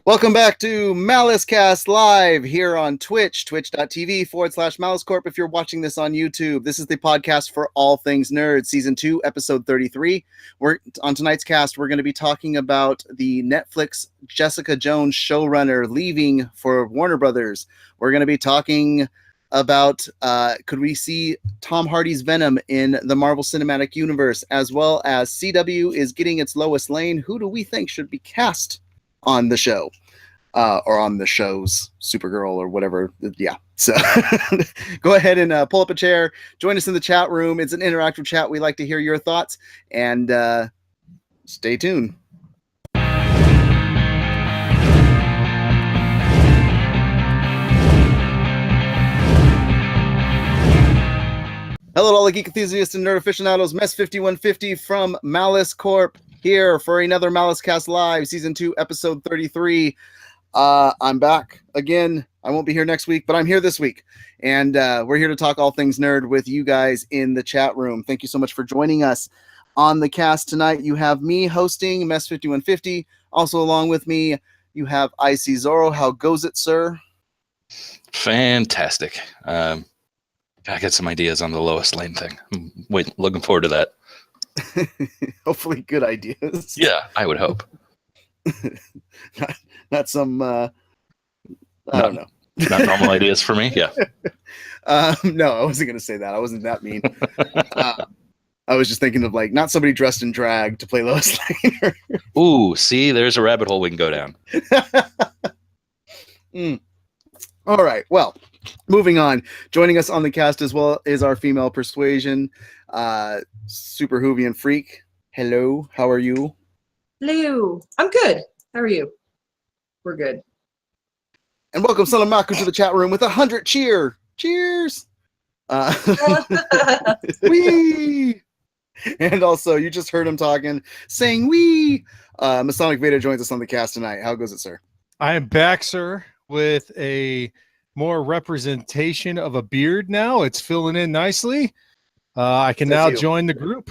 Welcome back to MaliceCast Live here on Twitch, twitch.tv/MaliceCorp. If you're watching this on YouTube, this is the podcast for all things nerd, season 2, episode 33. On tonight's cast, we're going to be talking about the Netflix Jessica Jones showrunner leaving for Warner Brothers. We're going to be talking about could we see Tom Hardy's Venom in the Marvel Cinematic Universe, as well as CW is getting its Lois Lane. Who do we think should be cast on the show, or on the show's Supergirl or whatever? Yeah. So go ahead and pull up a chair. Join us in the chat room. It's an interactive chat. We like to hear your thoughts, and stay tuned. Hello to all the geek enthusiasts and nerd aficionados. Mess 5150 from Malice Corp here for another MaliceCast Live, Season 2, Episode 33. I'm back again. I won't be here next week, but I'm here this week. And we're here to talk all things nerd with you guys in the chat room. Thank you so much for joining us on the cast tonight. You have me hosting Mess 5150. Also along with me, you have IC Zorro. How goes it, sir? Fantastic. I got some ideas on the Lois Lane thing. Looking forward to that. Hopefully good ideas. Yeah, I would hope. not some, I don't know. Not normal ideas for me, yeah. No, I wasn't going to say that. I wasn't that mean. I was just thinking of, like, not somebody dressed in drag to play Lois Lane. Ooh, see, there's a rabbit hole we can go down. All right, well, moving on. Joining us on the cast as well is our female persuasion, Super Hoovian Freak. Hello, how are you? Hello, I'm good. How are you? We're good. And welcome Salamaku to the chat room with 100 cheers. Wee! And also, you just heard him talking, saying wee. Masonic Vader joins us on the cast tonight. How goes it, sir? I am back, sir, with a more representation of a beard now. It's filling in nicely. I can now join the group.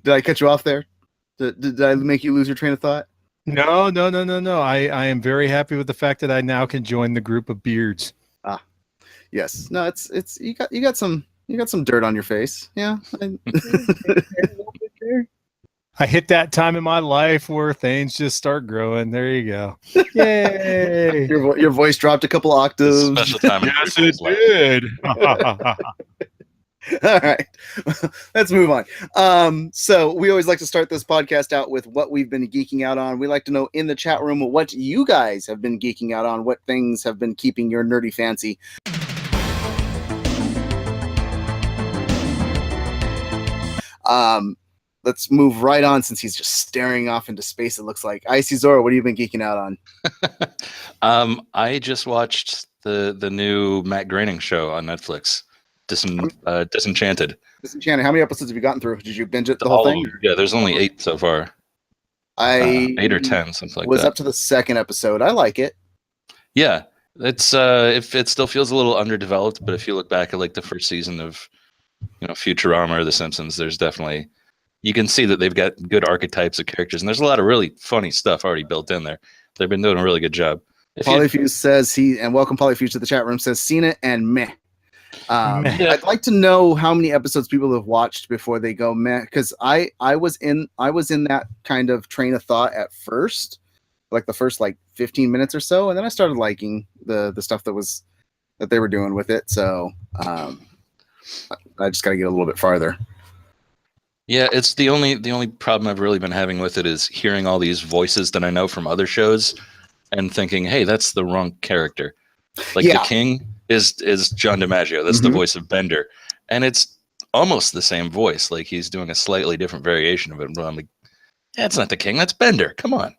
Did I cut you off there? Did I make you lose your train of thought? No. I am very happy with the fact that I now can join the group of beards. Ah, yes. No, it's you got some dirt on your face. Yeah. I hit that time in my life where things just start growing. There you go. Yay! Your voice dropped a couple octaves. Special time. Yes, it did. All right, let's move on. So we always like to start this podcast out with what we've been geeking out on. We like to know in the chat room what you guys have been geeking out on, what things have been keeping your nerdy fancy. Let's move right on since he's just staring off into space, it looks like. Icy Zora, what have you been geeking out on? I just watched the new Matt Groening show on Netflix, Disenchanted. Disenchanted. How many episodes have you gotten through? Did you binge it the whole thing? Yeah, there's only 8 so far. 8 or 10, something like that. Was up to the second episode. I like it. Yeah, it's if it still feels a little underdeveloped, but if you look back at like the first season of Futurama or The Simpsons, there's definitely, you can see that they've got good archetypes of characters, and there's a lot of really funny stuff already built in there. They've been doing a really good job. Polyfuse says and welcome Polyfuse to the chat room, says seen it and meh. I'd like to know how many episodes people have watched before they go meh, because I was in that kind of train of thought at first, like the first 15 minutes or so, and then I started liking the stuff that they were doing with it. So I just got to get a little bit farther. Yeah, it's the only problem I've really been having with it is hearing all these voices that I know from other shows and thinking, hey, that's the wrong character. Like the King is John DiMaggio. That's the voice of Bender. And it's almost the same voice. Like he's doing a slightly different variation of it. But I'm like, that's not the King, that's Bender. Come on.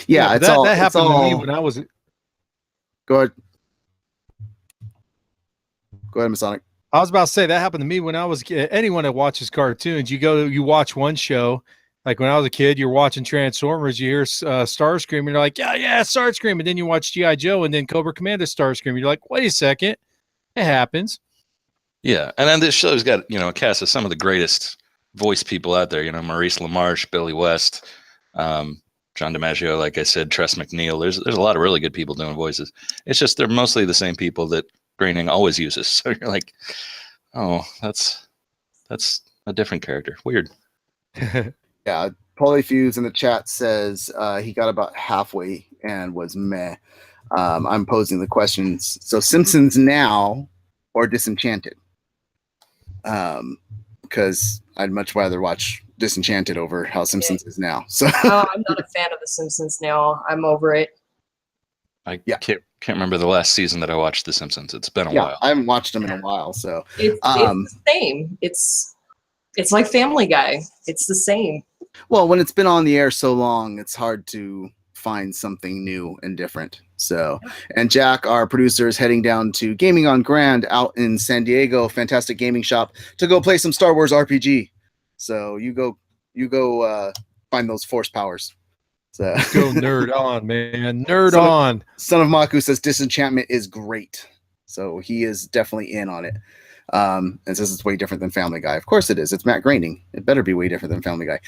Yeah, that happened to me when I was. Go ahead. Go ahead, Masonic. I was about to say that happened to me when I was a kid. Anyone that watches cartoons, you watch one show. Like when I was a kid, you're watching Transformers, you hear Starscream, and you're like, yeah, Starscream. And then you watch G.I. Joe, and then Cobra Commander Starscream. You're like, wait a second. It happens. Yeah, and then this show's got, a cast of some of the greatest voice people out there. Maurice LaMarche, Billy West, John DiMaggio, like I said, Tress McNeil. There's a lot of really good people doing voices. It's just they're mostly the same people that Groening always uses. So you're like, oh, that's a different character. Weird. Yeah, Polyfuse in the chat says he got about halfway and was meh. I'm posing the questions. So Simpsons now or Disenchanted? Because I'd much rather watch Disenchanted over how Simpsons is now. So I'm not a fan of The Simpsons now. I'm over it. I can't remember the last season that I watched The Simpsons. It's been a while. I haven't watched them in a while. So it's the same. It's like Family Guy. It's the same. Well, when it's been on the air so long, it's hard to find something new and different. So, and Jack, our producer, is heading down to Gaming on Grand out in San Diego, fantastic gaming shop, to go play some Star Wars RPG. So you go find those force powers. So go nerd on, man. Nerd on. Son of Maku says Disenchantment is great. So he is definitely in on it. And says it's way different than Family Guy. Of course it is. It's Matt Groening. It better be way different than Family Guy.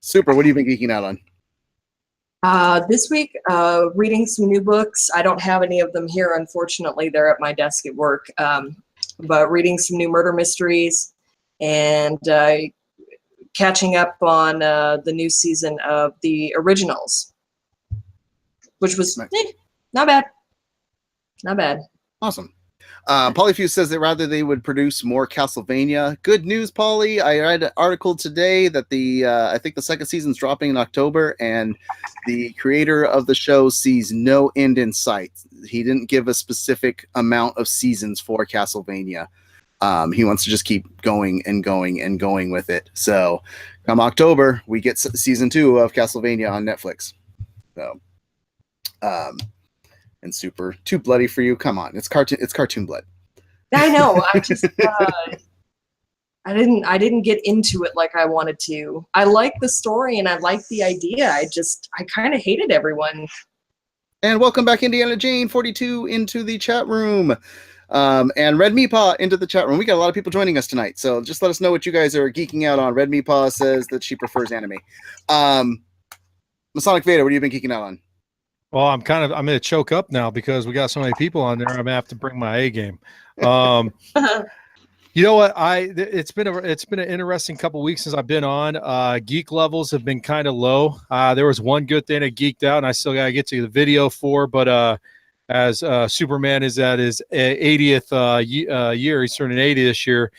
Super. What have you been geeking out on? This week, reading some new books. I don't have any of them here, unfortunately. They're at my desk at work. But reading some new murder mysteries and catching up on the new season of the originals, which was not bad. Not bad. Awesome. Polyfuse says that rather they would produce more Castlevania. Good news, Polly. I read an article today that I think the second season's dropping in October, and the creator of the show sees no end in sight. He didn't give a specific amount of seasons for Castlevania. He wants to just keep going and going and going with it. So come October, we get season 2 of Castlevania on Netflix. So, and Super, too bloody for you. Come on, it's cartoon blood. I know. I just I didn't get into it like I wanted to. I like the story and I like the idea. I kind of hated everyone. And welcome back, Indiana Jane 42 into the chat room. And Red Meepaw into the chat room. We got a lot of people joining us tonight, so just let us know what you guys are geeking out on. Red Meepaw says that she prefers anime. Masonic Vader, what have you been geeking out on? Well, I'm gonna choke up now because we got so many people on there. I'm gonna have to bring my A game. You know what? It's been an interesting couple weeks since I've been on. Geek levels have been kind of low. There was one good thing I geeked out, and I still gotta get to the video for. But as Superman is at his 80th year, he's turning 80 this year.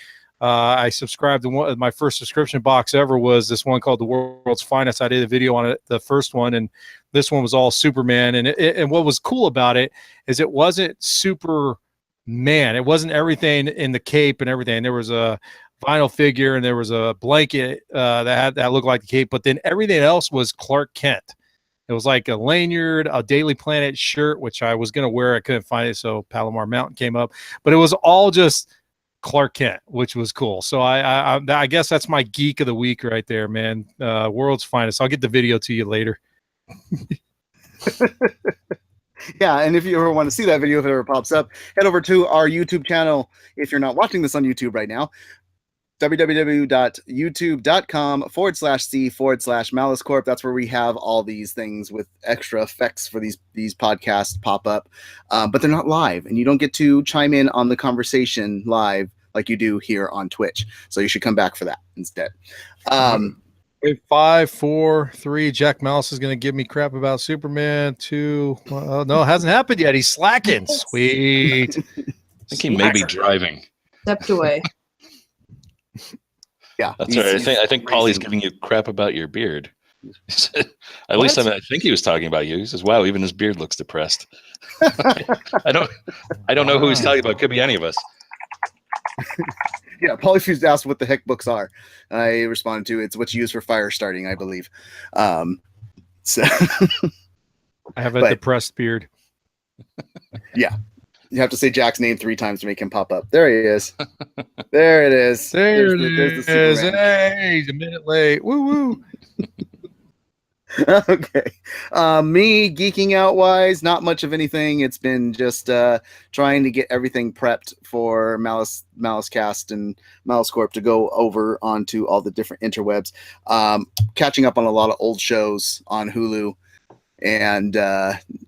I subscribed to my first subscription box ever was this one called The World's Finest. I did a video on it, the first one, and this one was all Superman. And what was cool about it is it wasn't Superman. It wasn't everything in the cape and everything. There was a vinyl figure and there was a blanket that looked like the cape, but then everything else was Clark Kent. It was like a lanyard, a Daily Planet shirt, which I was going to wear. I couldn't find it, so Palomar Mountain came up. But it was all just Clark Kent, which was cool. So I guess that's my geek of the week right there, man. World's Finest. I'll get the video to you later. Yeah, and if you ever want to see that video, if it ever pops up, head over to our YouTube channel. If you're not watching this on YouTube right now, www.youtube.com/c/MaliceCorp. That's where we have all these things with extra effects for these podcasts pop up, but they're not live, and you don't get to chime in on the conversation live like you do here on Twitch. So you should come back for that instead. 5, 4, 3. Jack Malice is going to give me crap about Superman. 2. Well, no, it hasn't happened yet. He's slacking. Sweet. I think he may be driving. Stepped away. Yeah, that's right. I think Paulie's giving you crap about your beard. At least I think he was talking about you. He says, "Wow, even his beard looks depressed." I don't know who he's talking about. Could be any of us. Yeah, Polyfuse asked what the heck books are. I responded to it's what you use for fire starting, I believe. So I have a depressed beard. Yeah. You have to say Jack's name 3 times to make him pop up. There he is. There it is. There's the Superman. Hey, he's a minute late. Woo woo. Okay. Me geeking out wise, not much of anything. It's been just trying to get everything prepped for MaliceCast and Malice Corp to go over onto all the different interwebs. Catching up on a lot of old shows on Hulu, and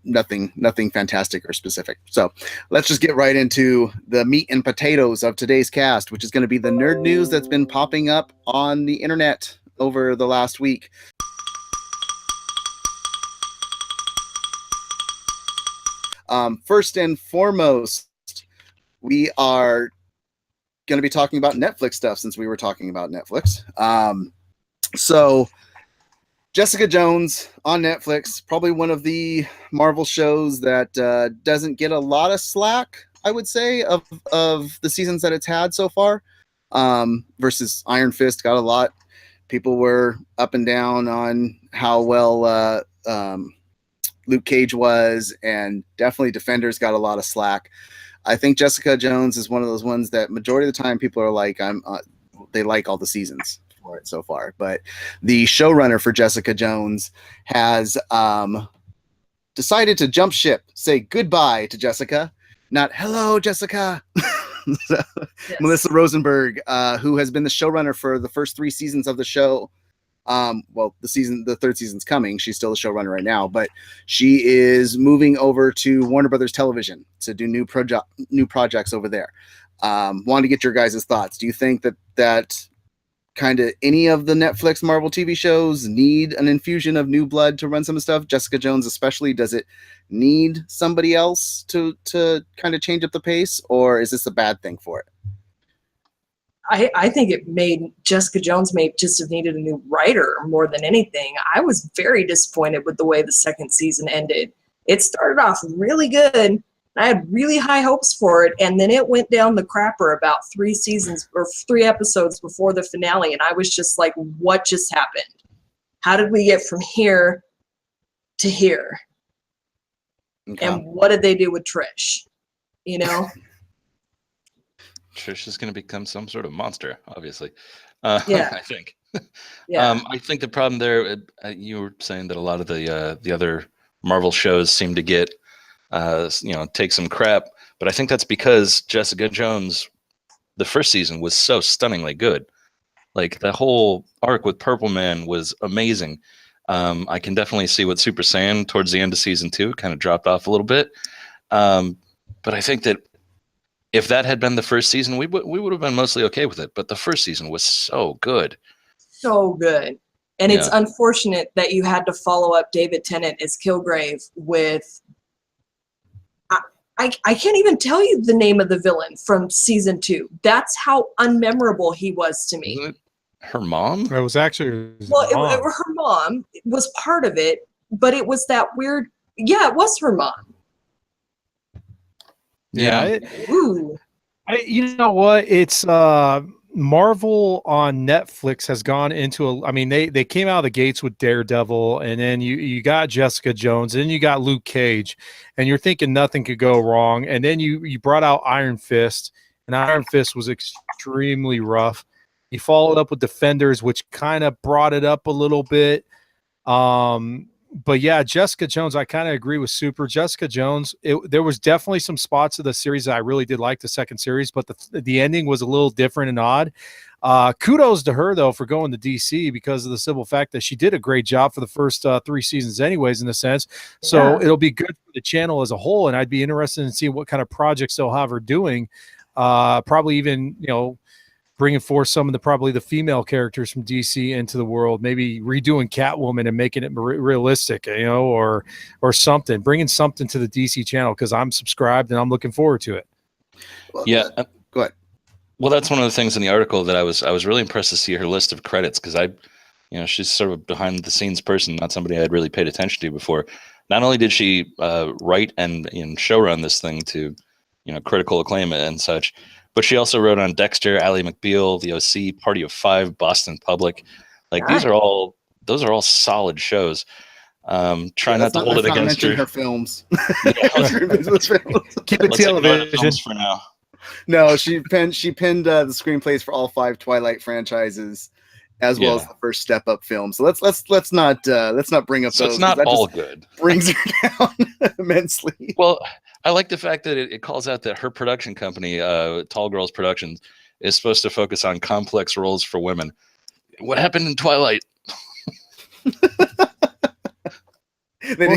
nothing fantastic or specific. So let's just get right into the meat and potatoes of today's cast, which is going to be the nerd news that's been popping up on the internet over the last week. First and foremost, we are going to be talking about Netflix stuff, since we were talking about Netflix. So Jessica Jones on Netflix, probably one of the Marvel shows that doesn't get a lot of slack, I would say, of the seasons that it's had so far, versus Iron Fist got a lot. People were up and down on how well Luke Cage was, and definitely Defenders got a lot of slack. I think Jessica Jones is one of those ones that majority of the time people are like, they like all the seasons for it so far. But the showrunner for Jessica Jones has decided to jump ship, say goodbye to Jessica, not hello, Jessica. So, yes. Melissa Rosenberg, who has been the showrunner for the first 3 seasons of the show. Well, the 3rd season's coming. She's still the showrunner right now, but she is moving over to Warner Brothers Television to do new projects over there. Want to get your guys' thoughts. Do you think that kind of any of the Netflix Marvel TV shows need an infusion of new blood to run some of the stuff? Jessica Jones especially, does it need somebody else to kind of change up the pace, or is this a bad thing for it? I think Jessica Jones may just have needed a new writer more than anything. I was very disappointed with the way the 2nd season ended. It started off really good. I had really high hopes for it, and then it went down the crapper about 3 episodes before the finale, and I was just like, what just happened? How did we get from here to here? Okay. And what did they do with Trish? You know? Trish is going to become some sort of monster, obviously. Yeah. I think. Yeah. I think the problem there, you were saying that a lot of the other Marvel shows seem to get, take some crap, but I think that's because Jessica Jones, the 1st season was so stunningly good. Like the whole arc with Purple Man was amazing. I can definitely see what Super Saiyan towards the end of season 2 kind of dropped off a little bit. But I think that if that had been the 1st season, we would have been mostly okay with it. But the 1st season was so good. So good. And it's unfortunate that you had to follow up David Tennant as Kilgrave with... I can't even tell you the name of the villain from season 2. That's how unmemorable he was to me. Wasn't it her mom? It was actually her mom was part of it, but it was that weird... Yeah, it was her mom. Yeah. You know what? It's Marvel on Netflix has gone into they came out of the gates with Daredevil, and then you got Jessica Jones, and then you got Luke Cage, and you're thinking nothing could go wrong. And then you brought out Iron Fist, and Iron Fist was extremely rough. You followed up with Defenders, which kind of brought it up a little bit. But yeah, Jessica Jones, I kind of agree with Super. Jessica Jones, there was definitely some spots of the series that I really did like the 2nd series, but the ending was a little different and odd. Kudos to her, though, for going to DC because of the simple fact that she did a great job for the first 3 seasons anyways, in a sense. So it'll be good for the channel as a whole, and I'd be interested in seeing what kind of projects they'll have her doing. Probably even, bringing forth some of probably the female characters from DC into the world, maybe redoing Catwoman and making it realistic, or something, bringing something to the DC channel, because I'm subscribed and I'm looking forward to it. Well, yeah. Go ahead. Well, that's one of the things in the article that I was really impressed to see her list of credits, because she's sort of a behind the scenes person, not somebody I'd really paid attention to before. Not only did she write and showrun this thing to, critical acclaim and such, but she also wrote on Dexter, Ally McBeal, The OC, Party of 5, Boston Public. Like those are all solid shows. Try not to hold it against her films. Yeah. Keep it television for now. No, she pinned the screenplays for all 5 Twilight franchises, as well as the first Step Up film. So let's not bring up so those. It's not all good. Brings her down immensely. Well, I like the fact that it calls out that her production company, Tall Girls Productions, is supposed to focus on complex roles for women. What happened in Twilight?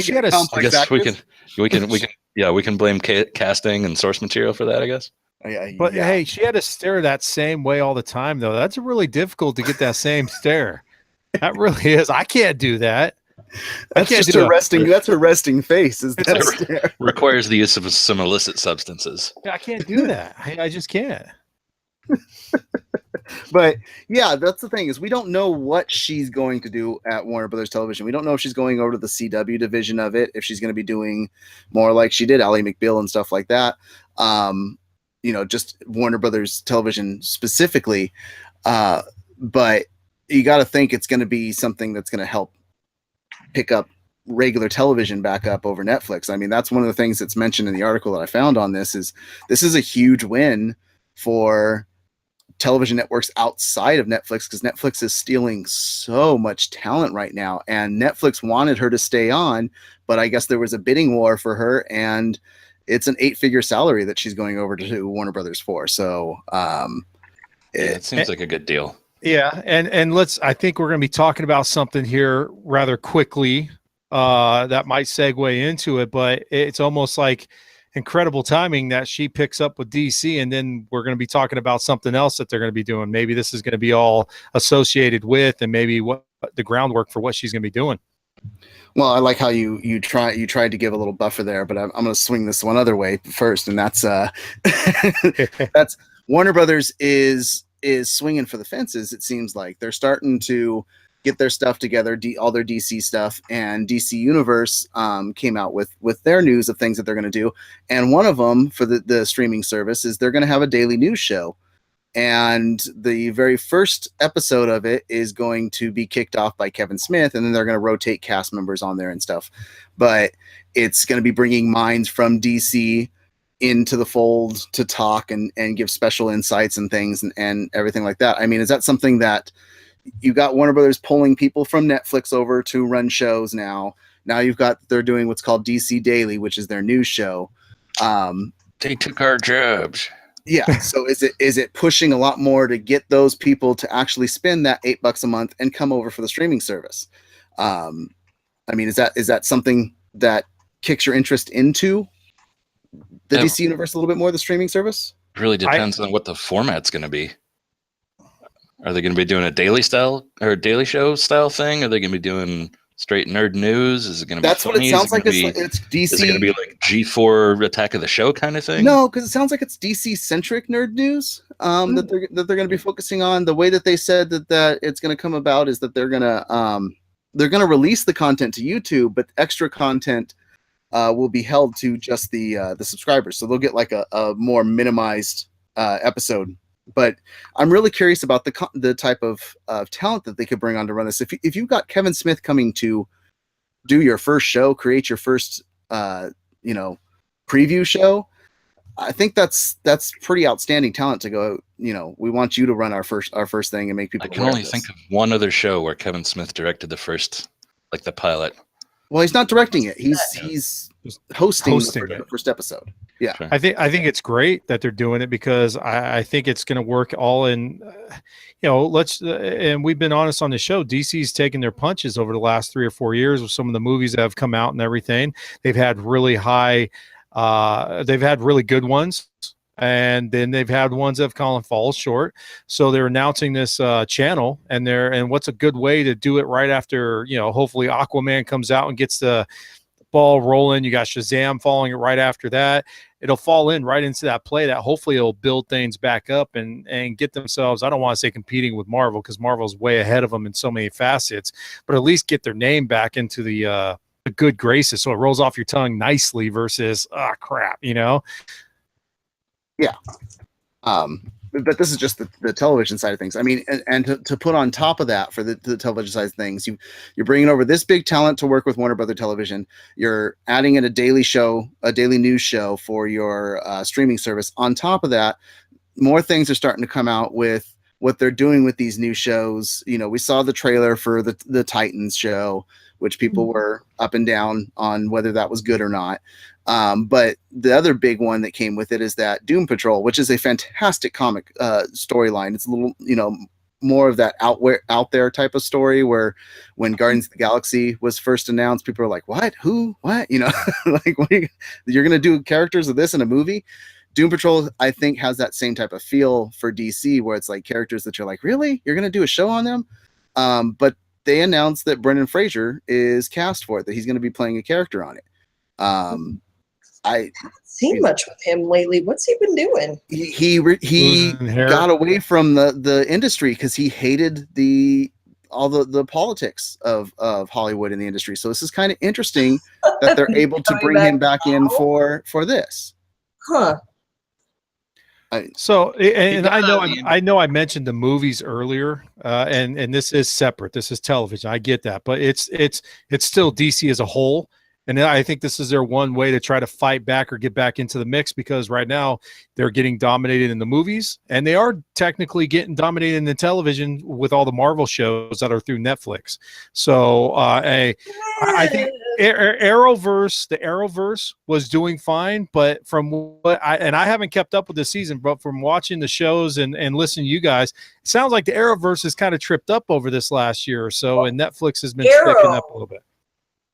She had I guess we can blame casting and source material for that, I guess. But hey, she had to stare that same way all the time, though. That's really difficult to get that same stare. That really is. I can't do that. That's just her resting. That's her resting face. Is that stare? Requires the use of some illicit substances. Yeah, I can't do that. I just can't. But yeah, that's the thing, is we don't know what she's going to do at Warner Brothers Television. We don't know if she's going over to the CW division of it, if she's going to be doing more like she did Ally McBeal and stuff like that. Just Warner Brothers Television specifically. But you got to think it's going to be something that's going to help pick up regular television back up over Netflix. I mean, that's one of the things that's mentioned in the article that I found on this is a huge win for television networks outside of Netflix, because Netflix is stealing so much talent right now, and Netflix wanted her to stay on, but I guess there was a bidding war for her, and it's an 8-figure salary that she's going over to Warner Brothers for. So it seems like a good deal. Yeah, and I think we're going to be talking about something here rather quickly that might segue into it, but it's almost like incredible timing that she picks up with DC, and then we're going to be talking about something else that they're going to be doing. Maybe this is going to be all associated with, and maybe what the groundwork for what she's going to be doing. Well, I like how you tried to give a little buffer there, but I'm going to swing this one other way first, and that's that's Warner Brothers is swinging for the fences. It seems like they're starting to get their stuff together, all their DC stuff, and DC Universe came out with their news of things that they're going to do. And one of them for the streaming service is they're going to have a daily news show. And the very first episode of it is going to be kicked off by Kevin Smith, and then they're going to rotate cast members on there and stuff. But it's going to be bringing minds from DC into the fold to talk and give special insights and things and everything like that. I mean, is that something that you got Warner Brothers pulling people from Netflix over to run shows now? Now they're doing what's called DC Daily, which is their news show. They took our jobs. Yeah. So is it pushing a lot more to get those people to actually spend that $8 a month and come over for the streaming service? I mean, is that something that kicks your interest into the DC Universe a little bit more, the streaming service? Really depends on what the format's going to be. Are they going to be doing a daily style or daily show style thing? Are they going to be doing straight nerd news? Is it going to be That's funny? What it sounds like. It's DC. Is it going to be like G4 Attack of the Show kind of thing? No, because it sounds like it's DC centric nerd news that they're going to be focusing on. The way that they said that it's going to come about is that they're going to release the content to YouTube, but extra content will be held to just the subscribers. So they'll get like a more minimized episode. But I'm really curious about the type of talent that they could bring on to run this. If you've got Kevin Smith coming to do your first show, create your first preview show, I think that's pretty outstanding talent to go. We want you to run our first thing and make people. I can only think of one other show where Kevin Smith directed the first, like the pilot. Well, he's not directing it. He's hosting the first episode. Yeah, sure. I think it's great that they're doing it, because I think it's going to work all in. And we've been honest on the show. DC's taken their punches over the last 3 or 4 years with some of the movies that have come out and everything. They've had really high. They've had really good ones, and then they've had ones that have fallen short. So they're announcing this channel, and what's a good way to do it right after, hopefully Aquaman comes out and gets the ball rolling. You got Shazam following it right after that. It'll fall in right into that play that hopefully it'll build things back up and get themselves, I don't want to say competing with Marvel, because Marvel's way ahead of them in so many facets, but at least get their name back into the good graces, so it rolls off your tongue nicely versus crap. Yeah. But this is just the television side of things. I mean, and to put on top of that for the television side of things, you're bringing over this big talent to work with Warner Brother Television. You're adding in a daily news show for your streaming service. On top of that, more things are starting to come out with what they're doing with these new shows. You know, we saw the trailer for the Titans show, which people were up and down on whether that was good or not. But the other big one that came with it is that Doom Patrol, which is a fantastic comic storyline. It's a little, you know, more of that out there type of story, where when Guardians of the Galaxy was first announced, people were like, what, who, what, you know, like, what you're going to do characters of this in a movie? Doom Patrol, I think, has that same type of feel for DC, where it's like characters that you're like, really, you're going to do a show on them? But they announced that Brendan Fraser is cast for it, that he's going to be playing a character on it. I haven't seen much with him lately. What's he been doing? He got away from the industry because he hated all the politics of Hollywood in the industry. So this is kind of interesting that they're able to bring him back in for this. Huh. So, and I know I mentioned the movies earlier, and this is separate. This is television. I get that, but it's still DC as a whole. And I think this is their one way to try to fight back or get back into the mix, because right now they're getting dominated in the movies, and they are technically getting dominated in the television with all the Marvel shows that are through Netflix. So I think the Arrowverse was doing fine, but from what I haven't kept up with this season, but from watching the shows and listening to you guys, it sounds like the Arrowverse has kind of tripped up over this last year or so, and Netflix has been picking up a little bit.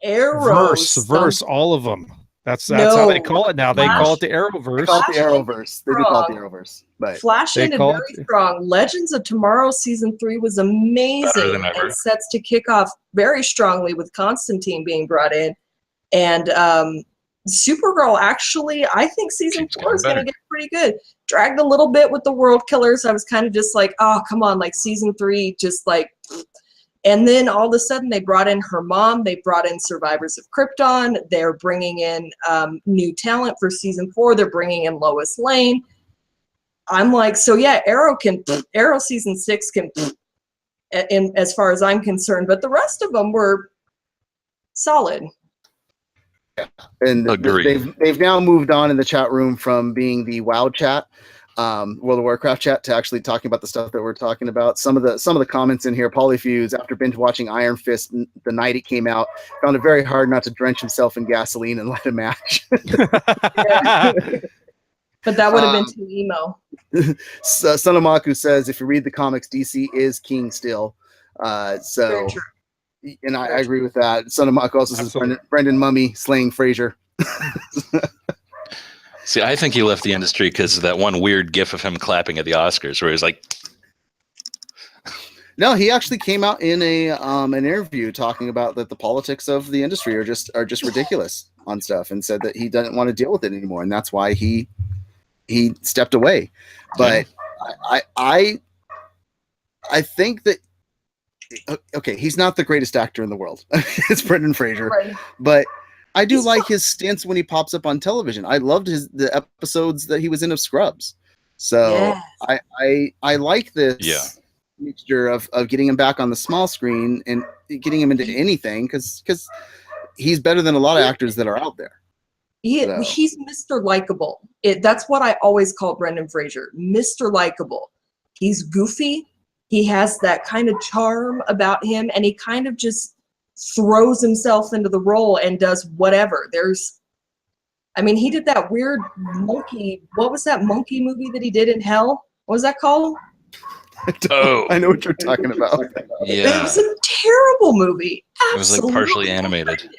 Verse, all of them. That's how they call it now. They call it the Arrowverse. They call it the Arrowverse. They do call it the Arrowverse. But Flash ended very strong. Legends of Tomorrow season 3 was amazing and sets to kick off very strongly with Constantine being brought in. And Supergirl, actually, I think season 4 is going to get pretty good. Dragged a little bit with the World Killers. I was kind of just like, oh, come on, like season 3, just like. And then all of a sudden they brought in her mom. They brought in Survivors of Krypton. They're bringing in new talent for season 4. They're bringing in Lois Lane. I'm like, so yeah, Arrow season 6 can, as far as I'm concerned, but the rest of them were solid. Yeah, and they've now moved on in the chat room from being the WoW chat, World of Warcraft chat, to actually talking about the stuff that we're talking about. Some of the comments in here, Polyfuse, after binge watching Iron Fist the night it came out, found it very hard not to drench himself in gasoline and light a match. But that would have been too emo. Sonamaku says, if you read the comics, DC is king still. So, and I agree with that. Sonamaku also says Brendan Mummy slaying Fraser. See, I think he left the industry because of that one weird gif of him clapping at the Oscars where he was like... No, he actually came out in an interview talking about that the politics of the industry are just ridiculous on stuff, and said that he doesn't want to deal with it anymore, and that's why he stepped away. But I think that, okay, he's not the greatest actor in the world. It's Brendan Fraser, right. But I do like his stints when he pops up on television. I loved the episodes that he was in of Scrubs. So I like this mixture of getting him back on the small screen and getting him into anything, because he's better than a lot of actors that are out there. He's Mr. Likeable. That's what I always call Brendan Fraser, Mr. Likeable. He's goofy. He has that kind of charm about him, and he kind of just throws himself into the role and does whatever. He did that weird monkey. What was that monkey movie that he did in hell? What was that called? I know what you're talking about. Yeah. It was a terrible movie. Absolutely. It was like partially animated.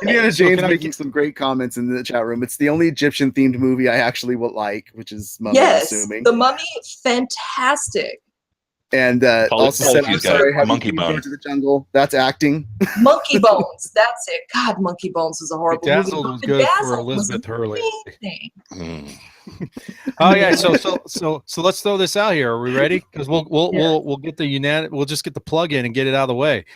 Indiana James making some great comments in the chat room. It's the only Egyptian themed movie I actually will like, which is Mummy. Yes, assuming. The Mummy, fantastic. And also said, I'm sorry, Monkey Bones to the jungle. That's acting. Monkey Bones. That's it. God, Monkey Bones was a horrible movie. Bedazzled was good for Elizabeth Hurley. Oh yeah, so let's throw this out here. Are we ready? Because we'll get we'll just get the plug in and get it out of the way.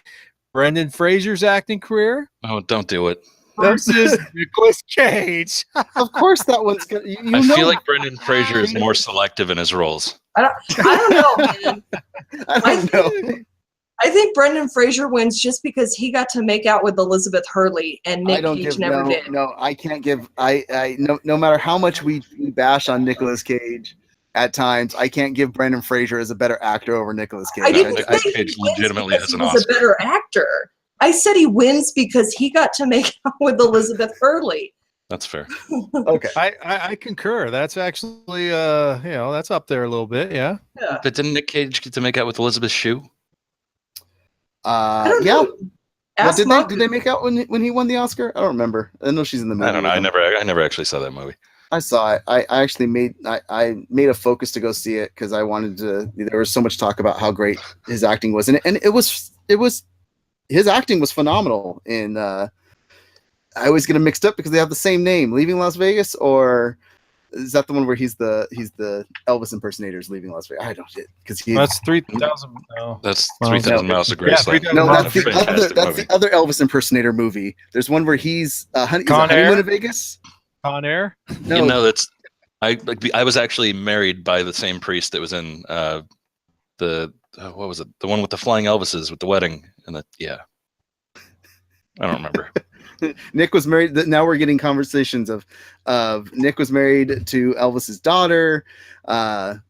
Brendan Fraser's acting career. Oh, don't do it. Versus Nicolas Cage. Of course, that one's good. I feel like Brendan Fraser is more selective in his roles. I don't know, man. I don't know. I think Brendan Fraser wins just because he got to make out with Elizabeth Hurley and Nick Cage never did. No, I can't give. No matter how much we bash on Nicolas Cage at times. I can't give Brendan Fraser as a better actor over Nicolas Cage. I didn't Nicolas say Cage he wins legitimately because has an he was Oscar. a better actor. I said he wins because he got to make out with Elizabeth Hurley. That's fair. Okay. I concur. That's actually that's up there a little bit. Yeah. But didn't Nick Cage get to make out with Elizabeth Shue? I don't Yeah. know. Well, Ask did Mark. they make out when he won the Oscar? I don't remember. I know she's in the movie. I don't know. with him. I never actually saw that movie. I saw it. I actually made a focus to go see it because I wanted to. There was so much talk about how great his acting was, and it was his acting was phenomenal. In I always get them mixed up because they have the same name, Leaving Las Vegas, or is that the one where he's the Elvis impersonator's Leaving Las Vegas? I don't because That's 3,000. No. That's Well, 3,000 no. Miles of Yeah, Graceland. 3,000 No, Miles that's the Fantastic other. movie. That's the other Elvis impersonator movie. There's one where he's Con Air? Honeymoon in Vegas. Con Air. No, You know, that's I was actually married by the same priest that was in what was it? The one with the flying Elvises with the wedding and I don't remember. Nick was married. Now we're getting conversations of Nick was married to Elvis's daughter. Red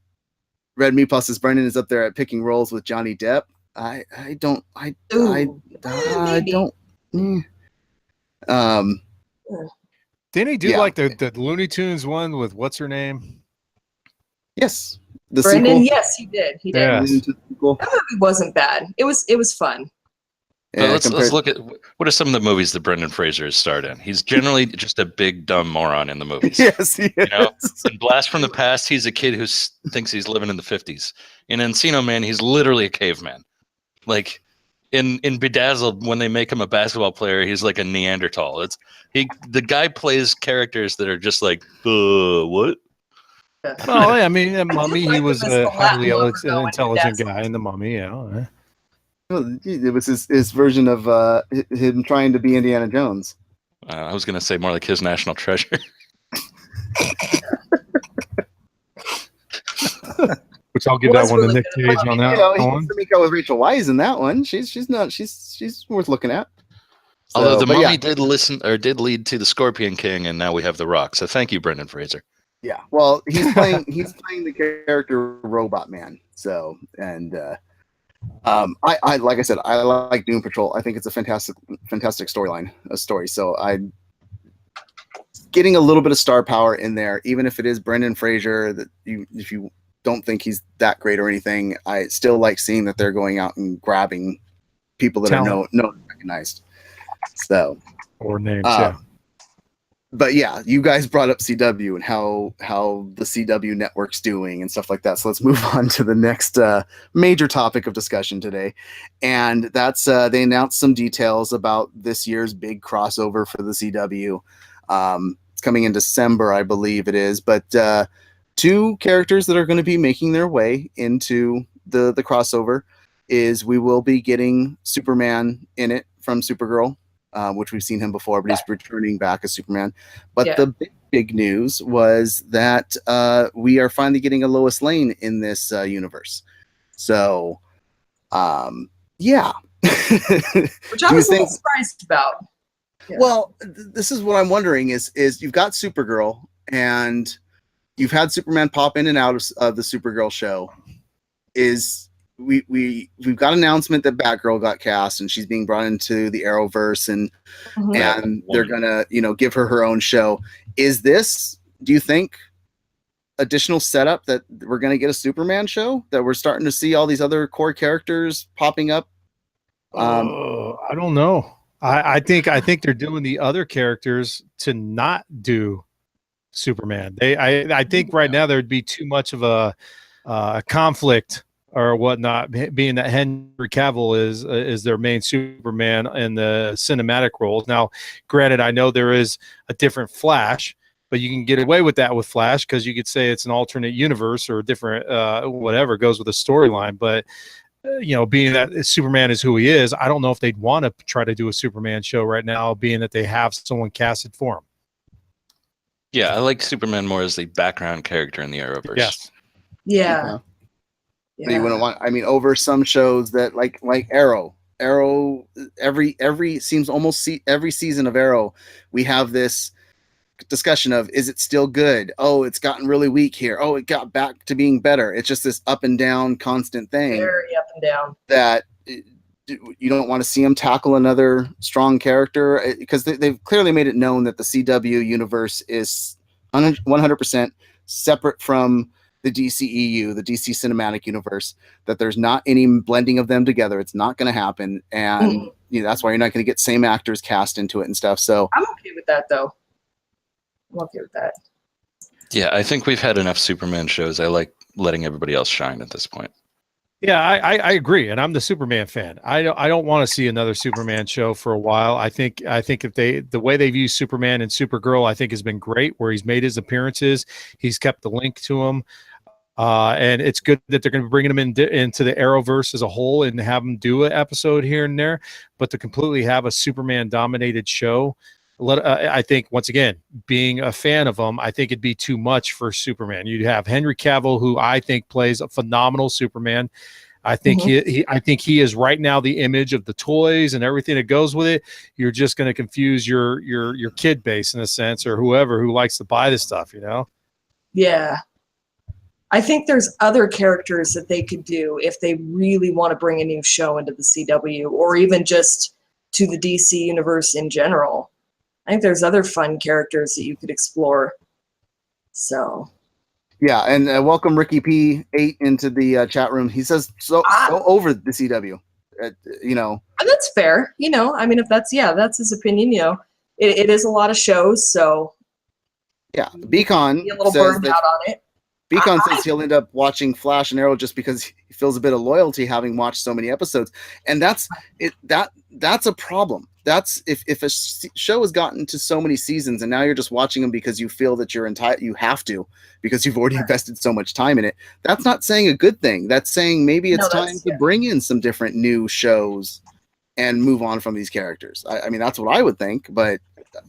Meatball Brendan is up there at picking roles with Johnny Depp. I don't. Didn't he do Yeah. like the Looney Tunes one with what's her name? Yes, the Brendan, sequel. yes, he did. He did. Yeah. Sequel. That movie wasn't bad. It was fun. But let's look at what are some of the movies that Brendan Fraser has starred in. He's generally just a big dumb moron in the movies. Yes, he is. know, in Blast from the Past, he's a kid who thinks he's living in the 50s. In Encino Man, he's literally a caveman. Like in Bedazzled, when they make him a basketball player, he's like a Neanderthal. The guy plays characters that are just like, what? Well, I mean, in Mummy, he was a highly Latin lover, intelligent though, and guy in the Mummy. Yeah. Well, it was his version of him trying to be Indiana Jones. I was going to say more like his National Treasure. Which I'll give Was that one to really Nick good. Cage on that You know, one. he's Minka with Rachel Weisz in that one. She's worth looking at. So, Although the but Mummy yeah. did lead to the Scorpion King, and now we have the Rock. So thank you, Brendan Fraser. Yeah, well, he's playing the character Robot Man. So, and I like I said, I like Doom Patrol. I think it's a fantastic story. So I'm getting a little bit of star power in there, even if it is Brendan Fraser. If you don't think he's that great or anything, I still like seeing that they're going out and grabbing people that are known recognized. So, Or names, yeah. But yeah, you guys brought up CW and how the CW network's doing and stuff like that. So let's move on to the next major topic of discussion today. And that's they announced some details about this year's big crossover for the CW. It's coming in December, I believe it is. But two characters that are going to be making their way into the crossover is we will be getting Superman in it from Supergirl. Which we've seen him before, but he's returning back as Superman. But the big news was that we are finally getting a Lois Lane in this universe. So, yeah. Which I was a little surprised about. Yeah. Well, this is what I'm wondering is you've got Supergirl and you've had Superman pop in and out of the Supergirl show. We've got an announcement that Batgirl got cast and she's being brought into the Arrowverse and they're gonna give her own show. Is this, do you think, additional setup that we're gonna get a Superman show, that we're starting to see all these other core characters popping up? I don't know. I think they're doing the other characters to not do Superman. I think right now there'd be too much of a conflict or whatnot, being that Henry Cavill is their main Superman in the cinematic roles. Now, granted, I know there is a different Flash, but you can get away with that with Flash because you could say it's an alternate universe or a different whatever goes with the storyline. But being that Superman is who he is, I don't know if they'd want to try to do a Superman show right now, being that they have someone casted for him. Yeah, I like Superman more as the background character in the Arrowverse. Yes. Yeah. Yeah. You wouldn't want, over some shows that like Arrow, every seems almost every season of Arrow, we have this discussion of, is it still good? Oh, it's gotten really weak here. Oh, it got back to being better. It's just this up and down constant thing. Very up and down. That you don't want to see them tackle another strong character, because they've clearly made it known that the CW universe is 100% separate from the DCEU, the DC Cinematic Universe, that there's not any blending of them together. It's not going to happen. And that's why you're not going to get same actors cast into it and stuff. So I'm okay with that, though. I'm okay with that. Yeah, I think we've had enough Superman shows. I like letting everybody else shine at this point. Yeah, I agree, and I'm the Superman fan. I don't want to see another Superman show for a while. I think if the way they've used Superman and Supergirl, I think has been great. Where he's made his appearances, he's kept the link to him, and it's good that they're going to be bringing him into the Arrowverse as a whole and have him do an episode here and there. But to completely have a Superman dominated show, I think, once again, being a fan of him, I think it'd be too much for Superman. You'd have Henry Cavill, who I think plays a phenomenal Superman. I think he is right now the image of the toys and everything that goes with it. You're just going to confuse your kid base in a sense, or whoever who likes to buy this stuff, Yeah. I think there's other characters that they could do if they really want to bring a new show into the CW, or even just to the DC universe in general. I think there's other fun characters that you could explore. So, yeah, and welcome Ricky P8 into the chat room. He says so over the CW. And that's fair. I mean, if that's his opinion. It is a lot of shows, so yeah. Beacon be a little says burned out on it. Beacon says he'll end up watching Flash and Arrow just because he feels a bit of loyalty having watched so many episodes, and that's it. That's a problem. That's if a show has gotten to so many seasons and now you're just watching them because you feel that you have to, because you've already invested so much time in it. That's not saying a good thing. That's saying maybe it's time to bring in some different new shows and move on from these characters. I mean, that's what I would think, but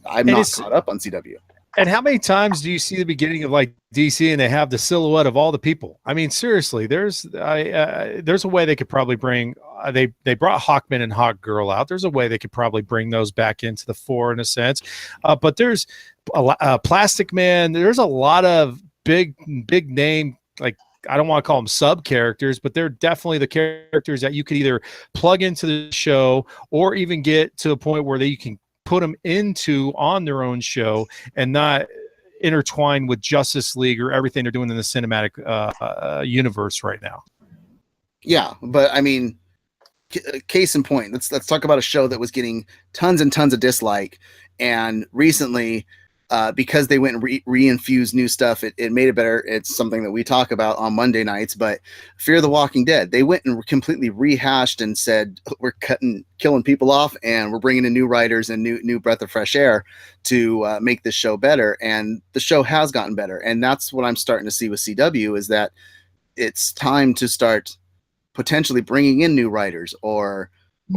I'm not caught up on CW. And how many times do you see the beginning of like DC and they have the silhouette of all the people? I mean, seriously, there's a way they could probably bring. They brought Hawkman and Hawkgirl out. There's a way they could probably bring those back into the fore in a sense. But there's Plastic Man. There's a lot of big name, like, I don't want to call them sub characters, but they're definitely the characters that you could either plug into the show or even get to a point where you can put them on their own show and not intertwine with Justice League or everything they're doing in the cinematic universe right now. Yeah, but I mean, case in point, let's talk about a show that was getting tons and tons of dislike, and recently, because they went and reinfused new stuff, it made it better. It's something that we talk about on Monday nights, but Fear the Walking Dead, they went and completely rehashed and said, we're killing people off, and we're bringing in new writers and new breath of fresh air to make this show better. And the show has gotten better. And that's what I'm starting to see with CW, is that it's time to start potentially bringing in new writers or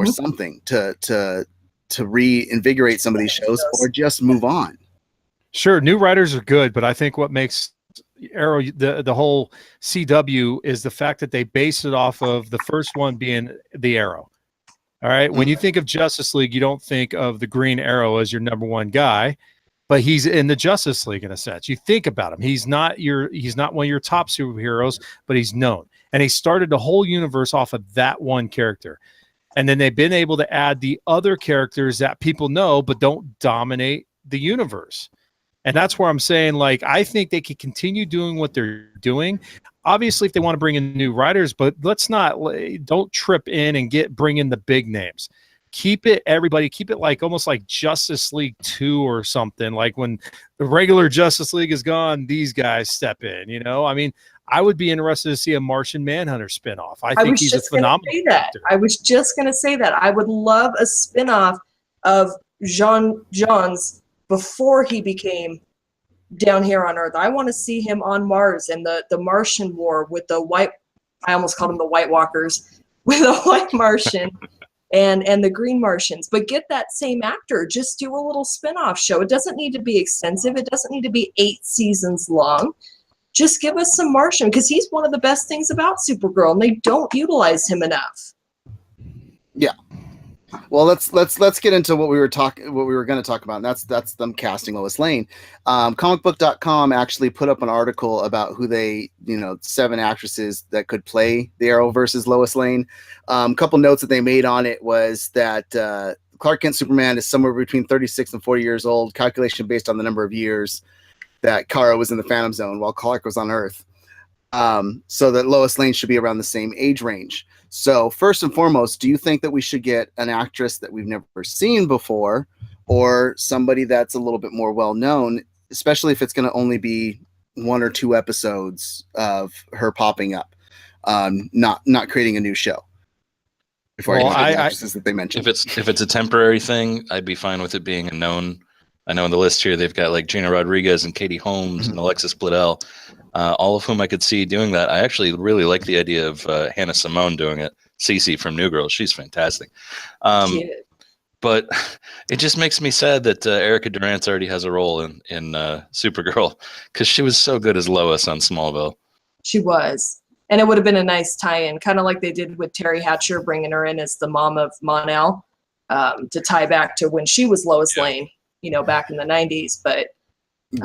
something to reinvigorate some of these shows, or just move on. Sure, new writers are good, but I think what makes Arrow the whole CW is the fact that they base it off of the first one being the Arrow. All right, when you think of Justice League, you don't think of the Green Arrow as your number one guy, but he's in the Justice League in a sense. You think about him; he's not one of your top superheroes, but he's known, and he started the whole universe off of that one character. And then they've been able to add the other characters that people know but don't dominate the universe. And that's where I'm saying, like, I think they could continue doing what they're doing. Obviously, if they want to bring in new writers, but don't trip in and bring in the big names. Keep it like almost like Justice League 2 or something. Like when the regular Justice League is gone, these guys step in, I mean, I would be interested to see a Martian Manhunter spinoff. I think he's a phenomenal character. I was just going to say that. I would love a spinoff of John's before he became down here on Earth. I want to see him on Mars and the Martian war with I almost called them the White Walkers, with the White Martian and the Green Martians. But get that same actor. Just do a little spin-off show. It doesn't need to be extensive. It doesn't need to be 8 seasons long. Just give us some Martian, because he's one of the best things about Supergirl, and they don't utilize him enough. Yeah. Well, let's get into what we were going to talk about. And that's them casting Lois Lane. Comicbook.com actually put up an article about who 7 actresses that could play the Arrowverse's Lois Lane. A couple notes that they made on it was that Clark Kent Superman is somewhere between 36 and 40 years old. Calculation based on the number of years that Kara was in the Phantom Zone while Clark was on Earth. So that Lois Lane should be around the same age range. So first and foremost, do you think that we should get an actress that we've never seen before, or somebody that's a little bit more well known, especially if it's going to only be 1 or 2 episodes of her popping up, not creating a new show? Before I get to the actresses that they mentioned, if it's a temporary thing, I'd be fine with it being a known. I know in the list here they've got like Gina Rodriguez and Katie Holmes and Alexis Bledel. All of whom I could see doing that. I actually really like the idea of Hannah Simone doing it. Cece from New Girl, she's fantastic. But it just makes me sad that Erica Durance already has a role in Supergirl, because she was so good as Lois on Smallville. She was. And it would have been a nice tie-in, kind of like they did with Terry Hatcher, bringing her in as the mom of Mon-El, to tie back to when she was Lois Lane, back in the 90s. But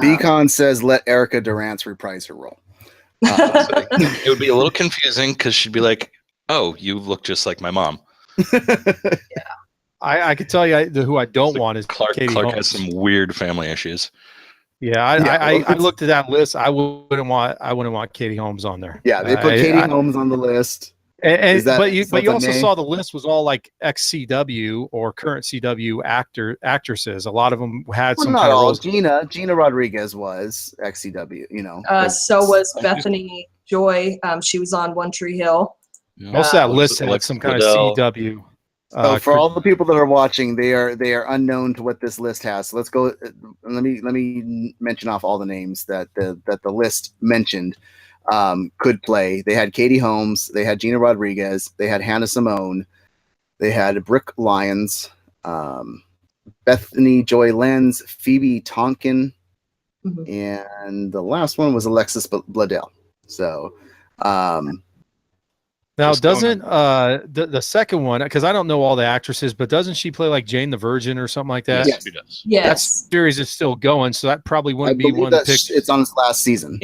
Beacon says let Erica Durance reprise her role. It would be a little confusing because she'd be like, "Oh, you look just like my mom." I could tell you who I don't want is Clark. Katie Clark Holmes. has some weird family issues. Yeah, I looked at that list. I wouldn't want Katie Holmes on there. Yeah, they put Katie Holmes on the list. But you also saw the list was all like ex-CW or current CW actresses. A lot of them had some kind of roles. Gina Rodriguez was ex-CW. So was Bethany Joy. She was on One Tree Hill. Most of that list had some kind of CW. So for all the people that are watching, they are unknown to what this list has. So let's go. Let me mention off all the names that the list mentioned. Could play. They had Katie Holmes, they had Gina Rodriguez, they had Hannah Simone, they had Brooke Lyons, Bethany Joy Lenz, Phoebe Tonkin, and the last one was Alexis Bledel. So now doesn't the second one, because I don't know all the actresses, but doesn't she play like Jane the Virgin or something like that? Yes, she does. Yes. That series is still going, so that probably wouldn't be one of the picks. It's on its last season.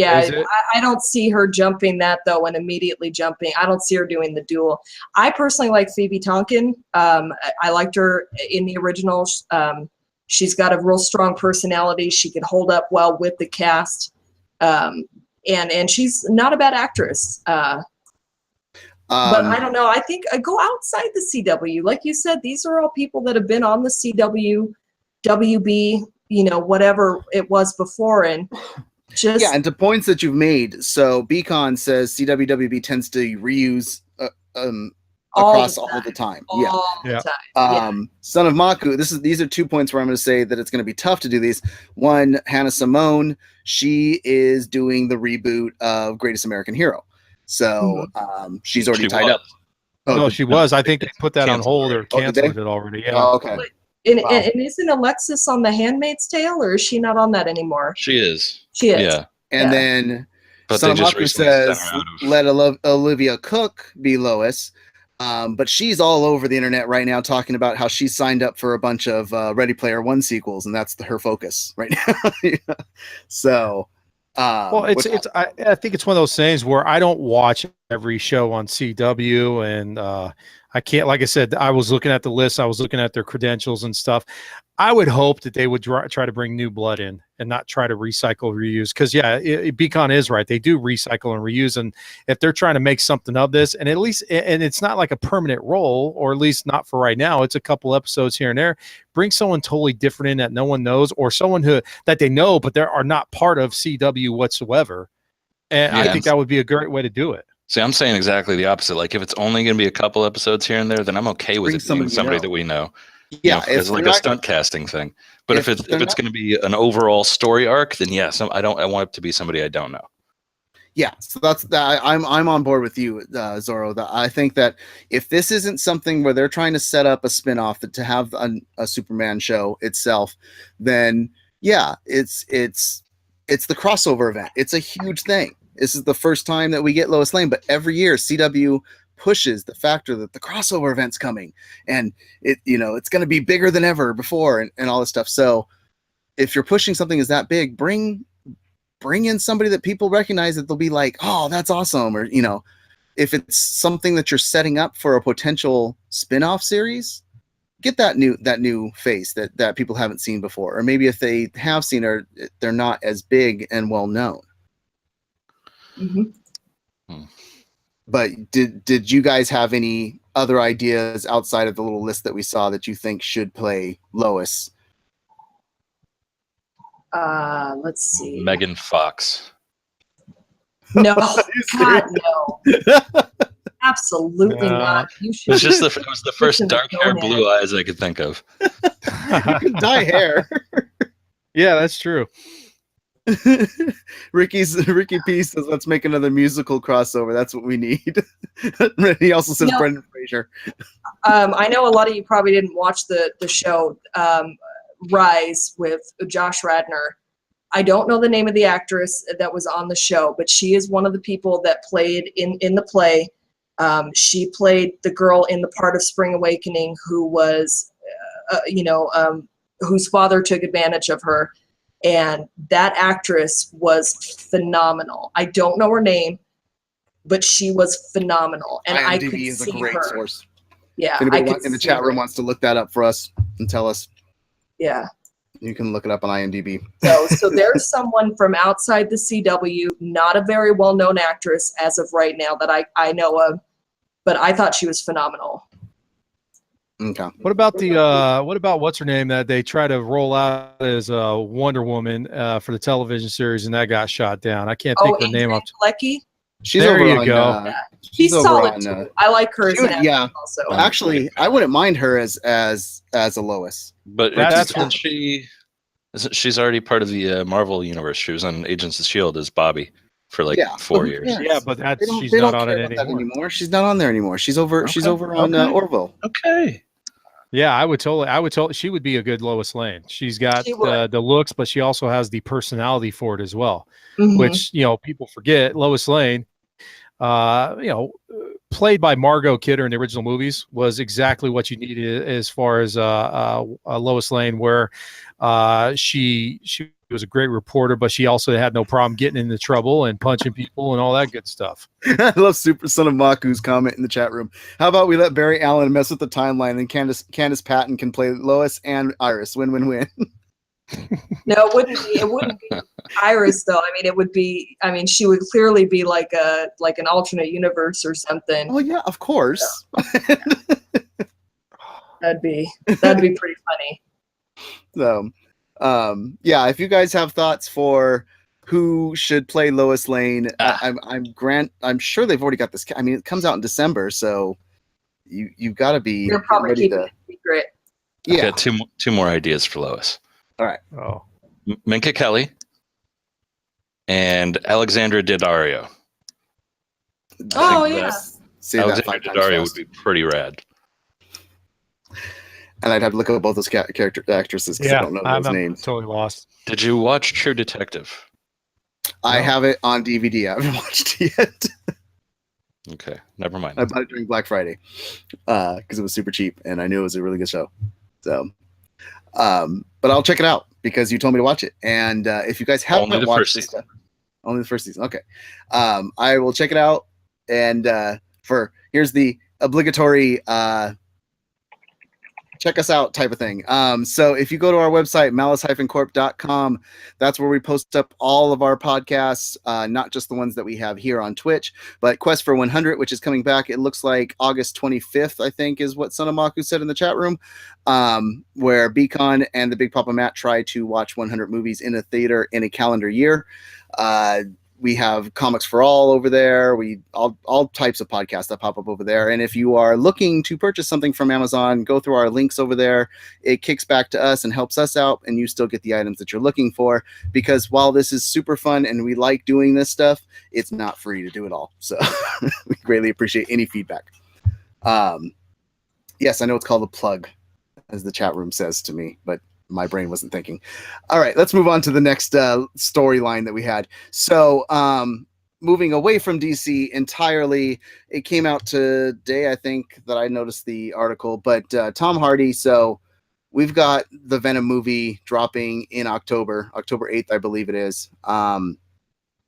I don't see her jumping that though, and immediately jumping. I don't see her doing the duel. I personally like Phoebe Tonkin. I liked her in the original. She's got a real strong personality. She could hold up well with the cast, and she's not a bad actress. But I don't know. I think go outside the CW. Like you said, these are all people that have been on the CW, WB, whatever it was before, and just and to points that you've made. So Beacon says CWWB tends to reuse across all the time. Son of Maku. These are 2 points where I'm going to say that it's going to be tough to do these. One, Hannah Simone. She is doing the reboot of Greatest American Hero. So she's already tied up. No, she was. I think they put that on hold or canceled it already. Yeah. Oh, okay. And isn't Alexis on The Handmaid's Tale, or is she not on that anymore? She is. She is. Yeah. And then But Son they of just Maku recently says sent her out of- let Olivia Cook be Lois. But she's all over the internet right now talking about how she signed up for a bunch of Ready Player One sequels, and that's her focus right now. So well, I think it's one of those things where I don't watch every show on CW, and I can't, like I said, I was looking at the list, I was looking at their credentials and stuff. I would hope that they would try to bring new blood in and not try to recycle, reuse. Because Beacon is right; they do recycle and reuse. And if they're trying to make something of this, and it's not like a permanent role, or at least not for right now. It's a couple episodes here and there. Bring someone totally different in that no one knows, or someone that they know but they are not part of CW whatsoever. And I think that would be a great way to do it. See, I'm saying exactly the opposite. Like, if it's only going to be a couple episodes here and there, then I'm okay with it being somebody that we know. Yeah, it's like a stunt casting thing. But if it's going to be an overall story arc, then yes, I want it to be somebody I don't know. Yeah, so that's that. I'm on board with you, Zorro. I think that if this isn't something where they're trying to set up a spinoff to have a Superman show itself, then yeah, it's the crossover event. It's a huge thing. This is the first time that we get Lois Lane, but every year CW pushes the factor that the crossover event's coming, and it's going to be bigger than ever before, and all this stuff. So if you're pushing something as that big, bring in somebody that people recognize, that they'll be like, oh, that's awesome. Or, if it's something that you're setting up for a potential spin-off series, get that new face that people haven't seen before. Or maybe if they have seen her, they're not as big and well known. Mm-hmm. But did you guys have any other ideas outside of the little list that we saw that you think should play Lois? Let's see. Megan Fox. No, God, no. Absolutely not. You should. It was the first dark hair, blue eyes I could think of. Dye hair. Yeah, that's true. Ricky P says, let's make another musical crossover. That's what we need. He also says Brendan Fraser. I know a lot of you probably didn't watch the show Rise with Josh Radnor. I don't know the name of the actress that was on the show, but she is one of the people that played in the play. She played the girl in the part of Spring Awakening who was, whose father took advantage of her. And that actress was phenomenal. I don't know her name, but she was phenomenal. And I could is see a great her. source. Yeah, if anybody in the chat room wants to look that up for us and tell us. Yeah. You can look it up on IMDb. So there's someone from outside the CW, not a very well-known actress as of right now that I know of, but I thought she was phenomenal. Okay. What about what's her name that they try to roll out as Wonder Woman for the television series and that got shot down? I can't think of her name. Lecky? She's there over you on, go. She's solid too. I like her as an actress also. Actually, I wouldn't mind her as a Lois. But she's already part of the Marvel universe. She was on Agents of S.H.I.E.L.D. as Bobby for 4 years. Yeah, but she's not on it anymore. She's not on there anymore. She's over on Orville. Okay. Yeah, I would totally. She would be a good Lois Lane. She's got the looks, but she also has the personality for it as well, which people forget. Lois Lane, played by Margot Kidder in the original movies, was exactly what you needed as far as Lois Lane, where she was a great reporter, but she also had no problem getting into trouble and punching people and all that good stuff. I love Super Son of Maku's comment in the chat room. How about we let Barry Allen mess with the timeline and Candace Patton can play Lois and Iris? Win, win, win. No, it wouldn't be Iris though. I mean, it would be. I mean, she would clearly be like an alternate universe or something. Oh yeah, of course. So, that'd be pretty funny. So, if you guys have thoughts for who should play Lois Lane, I'm sure they've already got this. I mean, it comes out in December, so you've got to be. They're probably keeping it secret. Yeah, I've got two more ideas for Lois. All right. Oh, Minka Kelly and Alexandra Daddario. Oh yeah. Alexandra Daddario would be pretty rad. And I'd have to look up both those character actresses because I don't know those names. Totally lost. Did you watch True Detective? I have it on DVD. I haven't watched it yet. Okay, never mind. I bought it during Black Friday because it was super cheap and I knew it was a really good show. So, but I'll check it out because you told me to watch it. And if you guys haven't watched it, only the first season. Okay, I will check it out. And here's the obligatory. Check us out type of thing. So if you go to our website, malice-corp.com, that's where we post up all of our podcasts, not just the ones that we have here on Twitch, but Quest for 100, which is coming back. It looks like August 25th, I think, is what Sonamaku said in the chat room, where Beacon and the Big Papa Matt try to watch 100 movies in a theater in a calendar year. We have Comics for All over there. All types of podcasts that pop up over there. And if you are looking to purchase something from Amazon, go through our links over there. It kicks back to us and helps us out, and you still get the items that you're looking for. Because while this is super fun and we like doing this stuff, it's not free to do it all. So we greatly appreciate any feedback. Yes, I know it's called a plug, as the chat room says to me, but my brain wasn't thinking. All right, let's move on to the next storyline that we had. So moving away from DC entirely, it came out today, I think, that I noticed the article, but Tom Hardy, so we've got the Venom movie dropping in October 8th, I believe it is. And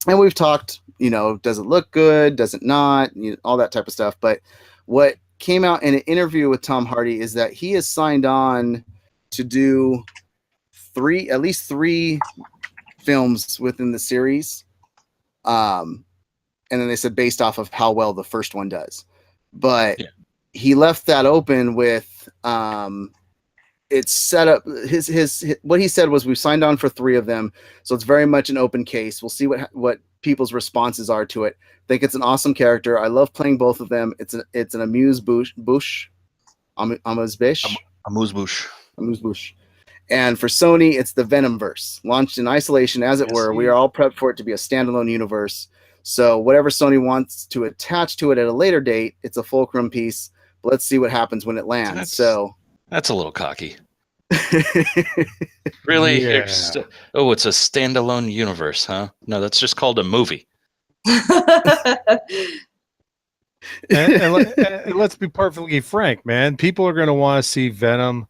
we've talked, does it look good? Does it not? All that type of stuff. But what came out in an interview with Tom Hardy is that he has signed on to do at least three films within the series. And then they said based off of how well the first one does. But he left that open with it's set up. His what he said was we've signed on for three of them, so it's very much an open case. We'll see what people's responses are to it. I think it's an awesome character. I love playing both of them. It's an amuse-bouche. And for Sony, it's the Venomverse, launched in isolation, as it were. We are all prepped for it to be a standalone universe. So whatever Sony wants to attach to it at a later date, it's a fulcrum piece. But let's see what happens when it lands. That's a little cocky. Really? Yeah. It's a standalone universe, huh? No, that's just called a movie. and let's be perfectly frank, man. People are going to want to see Venom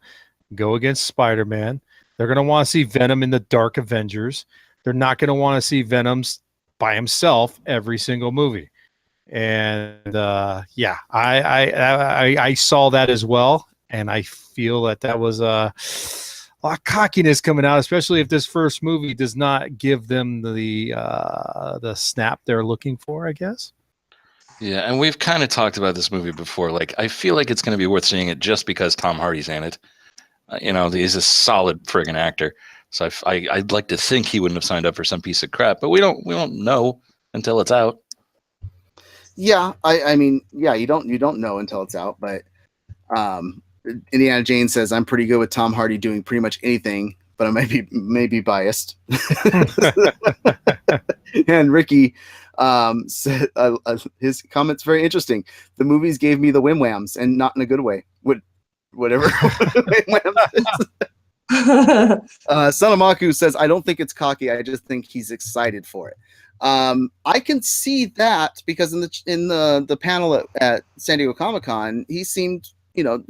go against Spider-Man. They're going to want to see Venom in the Dark Avengers. They're not going to want to see Venom by himself every single movie. And I saw that as well, and I feel that was a lot of cockiness coming out, especially if this first movie does not give them the snap they're looking for, I guess. Yeah, and we've kind of talked about this movie before. Like, I feel like it's going to be worth seeing it just because Tom Hardy's in it. He's a solid friggin' actor. So I'd like to think he wouldn't have signed up for some piece of crap, but we don't know until it's out. Yeah, I mean, you don't know until it's out, but Indiana Jane says I'm pretty good with Tom Hardy doing pretty much anything, but I may be biased. And Ricky said his comment's very interesting. The movies gave me the whim whams, and not in a good way. Whatever. Sanamaku says I don't think it's cocky. I just think he's excited for it. I can see that because in the panel at San Diego Comic-Con, he seemed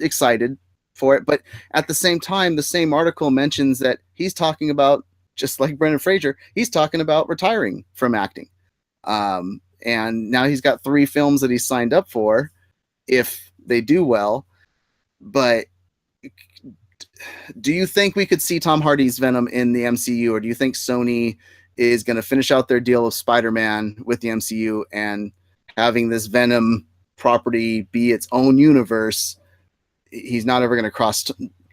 excited for it, but at the same time, the same article mentions that he's talking about, just like Brendan Fraser, he's talking about retiring from acting. And now he's got 3 films that he's signed up for if they do well. But do you think we could see Tom Hardy's Venom in the MCU, or do you think Sony is going to finish out their deal of Spider-Man with the MCU and having this Venom property be its own universe? He's not ever going to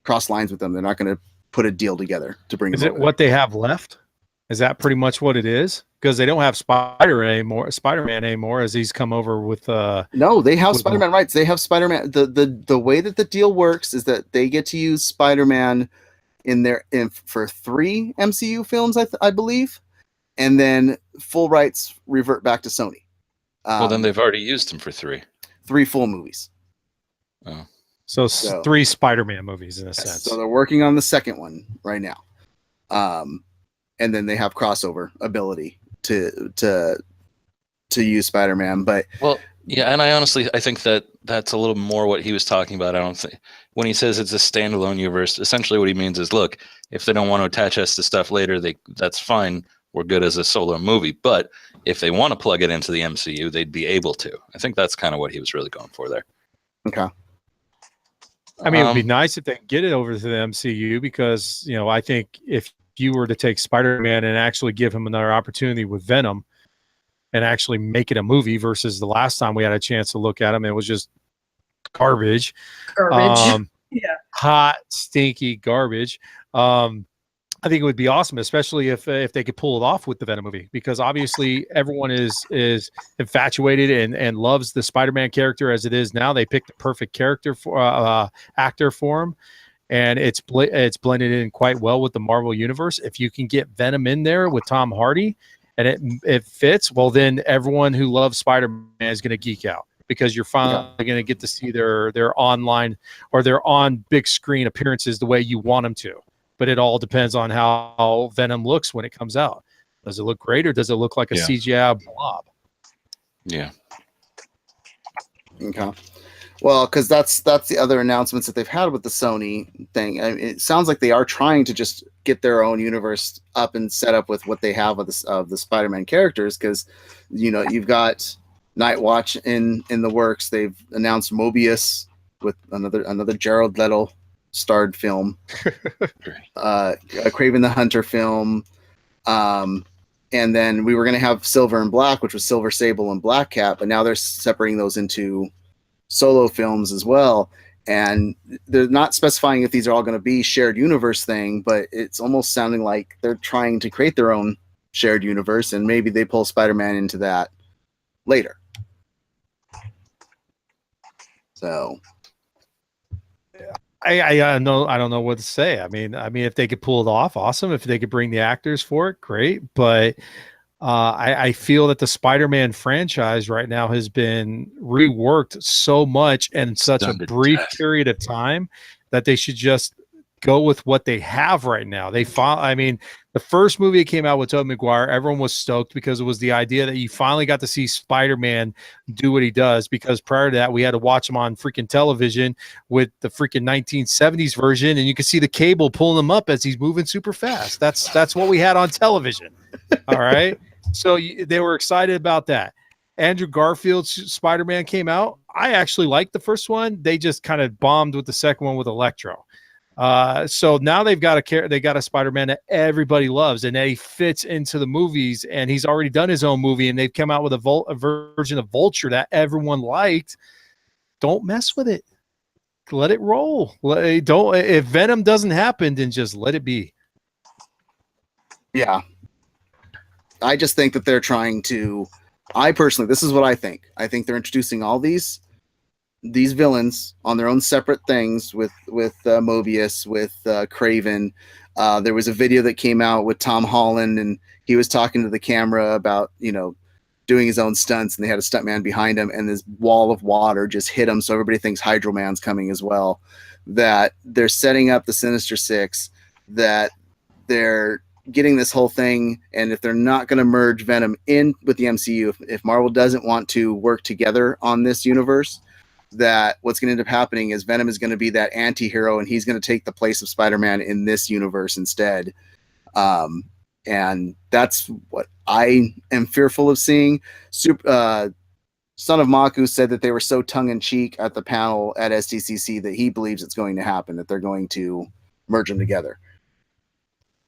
cross lines with them. They're not going to put a deal together to bring. Is it what they have left? Is that pretty much what it is? Because they don't have Spider-Man anymore, as he's come over with. No, they have Spider-Man rights. They have Spider-Man. The way that the deal works is that they get to use Spider-Man for 3 MCU films, I believe, and then full rights revert back to Sony. Well, then they've already used him for 3 full movies. Oh. So 3 Spider-Man movies in a sense. So they're working on the second one right now. And then they have crossover ability to use Spider-Man. But yeah, and I think that's a little more what he was talking about. I don't think when he says it's a standalone universe, essentially what he means is, look, if they don't want to attach us to stuff later, that's fine. We're good as a solo movie. But if they want to plug it into the MCU, they'd be able to. I think that's kind of what he was really going for there. Okay. I mean, it would be nice if they could get it over to the MCU because, I think if you were to take Spider-Man and actually give him another opportunity with Venom and actually make it a movie versus the last time we had a chance to look at him, it was just garbage. Yeah. Hot, stinky garbage. I think it would be awesome, especially if they could pull it off with the Venom movie, because obviously everyone is infatuated and loves the Spider-Man character as it is now. They picked the perfect character for actor for him, and it's blended in quite well with the Marvel universe. If you can get Venom in there with Tom Hardy and it fits, well, then everyone who loves Spider-Man is going to geek out because you're finally going to get to see their online or their on big screen appearances the way you want them to. But it all depends on how Venom looks when it comes out. Does it look great or does it look like a CGI blob? Yeah. Okay. Well, because that's the other announcements that they've had with the Sony thing. I mean, it sounds like they are trying to just get their own universe up and set up with what they have of the Spider-Man characters. Because you've got Night Watch in the works. They've announced Mobius with another Jared Leto starred film, a Kraven the Hunter film, and then we were going to have Silver and Black, which was Silver Sable and Black Cat, but now they're separating those into solo films as well, and they're not specifying if these are all going to be shared universe thing, but it's almost sounding like they're trying to create their own shared universe, and maybe they pull Spider-Man into that later. So I don't know what to say. I mean, if they could pull it off, awesome. If they could bring the actors for it, great. But I feel that the Spider-Man franchise right now has been reworked so much in such a brief period of time that they should just go with what they have right now. The first movie that came out with Tobey Maguire, everyone was stoked because it was the idea that you finally got to see Spider-Man do what he does, because prior to that, we had to watch him on freaking television with the freaking 1970s version, and you could see the cable pulling him up as he's moving super fast. That's what we had on television. All right. So they were excited about that. Andrew Garfield's Spider-Man came out. I actually liked the first one. They just kind of bombed with the second one with Electro. So now they got a Spider-Man that everybody loves, and that he fits into the movies, and he's already done his own movie, and they've come out with a version of Vulture that everyone liked. Don't mess with it. Let it roll. If Venom doesn't happen, then just let it be. Yeah. I just think that they're trying to, this is what I think. I think they're introducing all these villains on their own separate things with Mobius, with Kraven. There was a video that came out with Tom Holland, and he was talking to the camera about, doing his own stunts, and they had a stuntman behind him, and this wall of water just hit him. So everybody thinks Hydro Man's coming as well. That they're setting up the Sinister Six, that they're getting this whole thing, and if they're not going to merge Venom in with the MCU, if Marvel doesn't want to work together on this universe, that what's going to end up happening is Venom is going to be that anti-hero, and he's going to take the place of Spider-Man in this universe instead. And that's what I am fearful of seeing. Son of Maku said that they were so tongue-in-cheek at the panel at SDCC that he believes it's going to happen, that they're going to merge them together.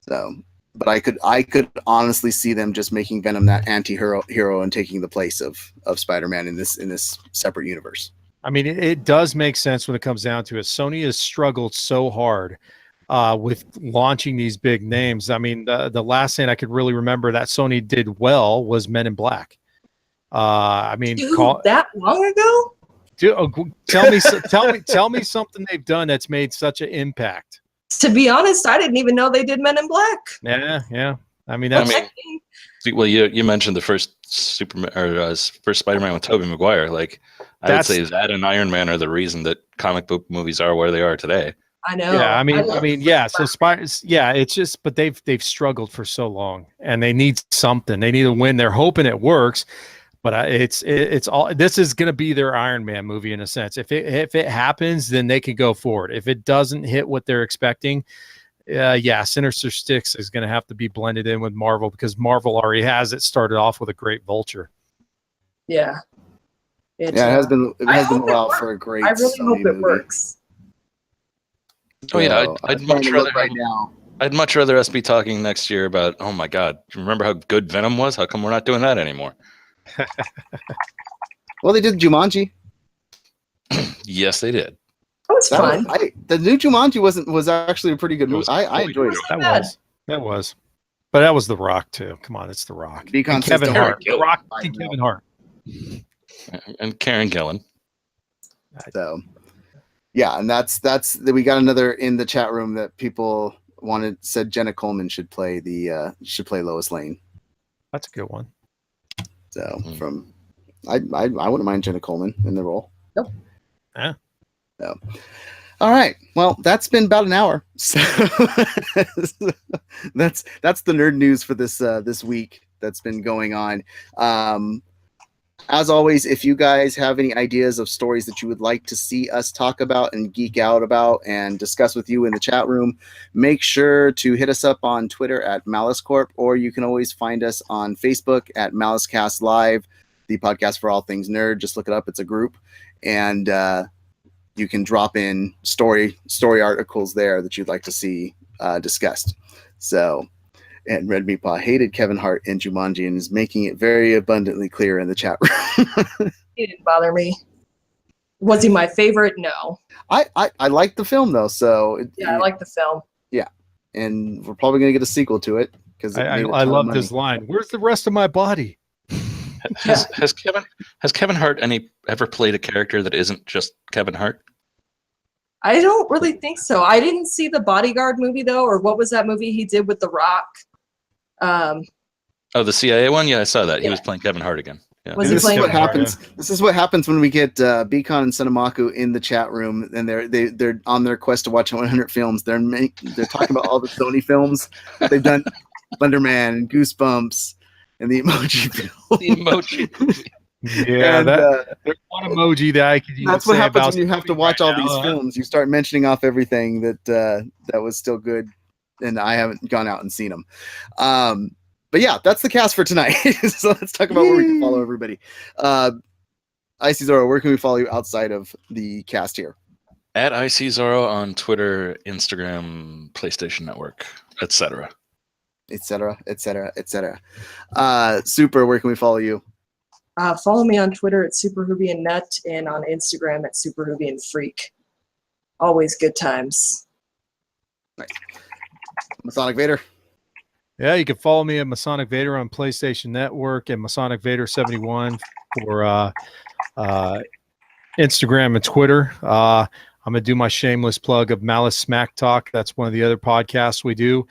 So, but I could honestly see them just making Venom that anti-hero and taking the place of Spider-Man in this separate universe. I mean, it does make sense when it comes down to it. Sony has struggled so hard with launching these big names. I mean, the last thing I could really remember that Sony did well was Men in Black. That long ago? Dude, tell me something they've done that's made such an impact. To be honest, I didn't even know they did Men in Black. Yeah. Well, you mentioned the first first Spider-Man with Tobey Maguire. Like, I would say that and Iron Man are the reason that comic book movies are where they are today. I know. Yeah, So it's just, but they've struggled for so long, and they need something. They need a win. They're hoping it works, but it's all. This is going to be their Iron Man movie in a sense. If it happens, then they can go forward. If it doesn't hit what they're expecting, Sinister Six is going to have to be blended in with Marvel, because Marvel already has it started off with a great Vulture. Yeah. It has been a while for a great. I really hope it works. Oh yeah, I'd much rather right now. I'd much rather us be talking next year about, oh my God, remember how good Venom was? How come we're not doing that anymore? Well, they did Jumanji. Yes, they did. That was fun. The new Jumanji was actually a pretty good movie. I enjoyed it. That was. But that was The Rock too. Come on, it's The Rock. And Kevin Hart. The Rock and Kevin Hart. And Karen Gillan. So, yeah, and that's we got another in the chat room that people said Jenna Coleman should play Lois Lane. That's a good one. So I wouldn't mind Jenna Coleman in the role. Nope. Yeah. So, all right. Well, that's been about an hour. So that's the nerd news for this week that's been going on. As always, if you guys have any ideas of stories that you would like to see us talk about and geek out about and discuss with you in the chat room, make sure to hit us up on Twitter at MaliceCorp, or you can always find us on Facebook at MaliceCast Live, the podcast for all things nerd. Just look it up. It's a group. And you can drop in story articles there that you'd like to see discussed. So, and Red Meat Paw hated Kevin Hart in Jumanji and is making it very abundantly clear in the chat room. He didn't bother me. Was he my favorite? No. I like the film though, so I like the film. Yeah, and we're probably gonna get a sequel to it because I love this line. Where's the rest of my body? Has Kevin Hart ever played a character that isn't just Kevin Hart? I don't really think so. I didn't see the Bodyguard movie though, or what was that movie he did with The Rock? Oh, the CIA one? Yeah, I saw that. He was playing Kevin Hart again. Yeah. Was he this playing is what Kevin happens. This is what happens when we get Beacon and Cinemaku in the chat room, and they're on their quest to watch 100 films. They're talking about all the Sony films they've done, Slender Man and Goosebumps and the Emoji film. The Emoji movie. Yeah, And, there's one emoji that I could use. That's what happens when you have to watch all these films. You start mentioning off everything that was still good, and I haven't gone out and seen them. But yeah, that's the cast for tonight. So let's talk about where we can follow everybody. Icy Zoro, where can we follow you outside of the cast here? At IC Zoro on Twitter, Instagram, PlayStation Network, etc. Etc. Super, where can we follow you? Follow me on Twitter at SuperHoovianNet and on Instagram at SuperHoovianFreak. Always good times. Nice. Masonic Vader. Yeah, you can follow me at Masonic Vader on PlayStation Network and Masonic Vader 71 for Instagram and Twitter. I'm going to do my shameless plug of Malice Smack Talk. That's one of the other podcasts we do.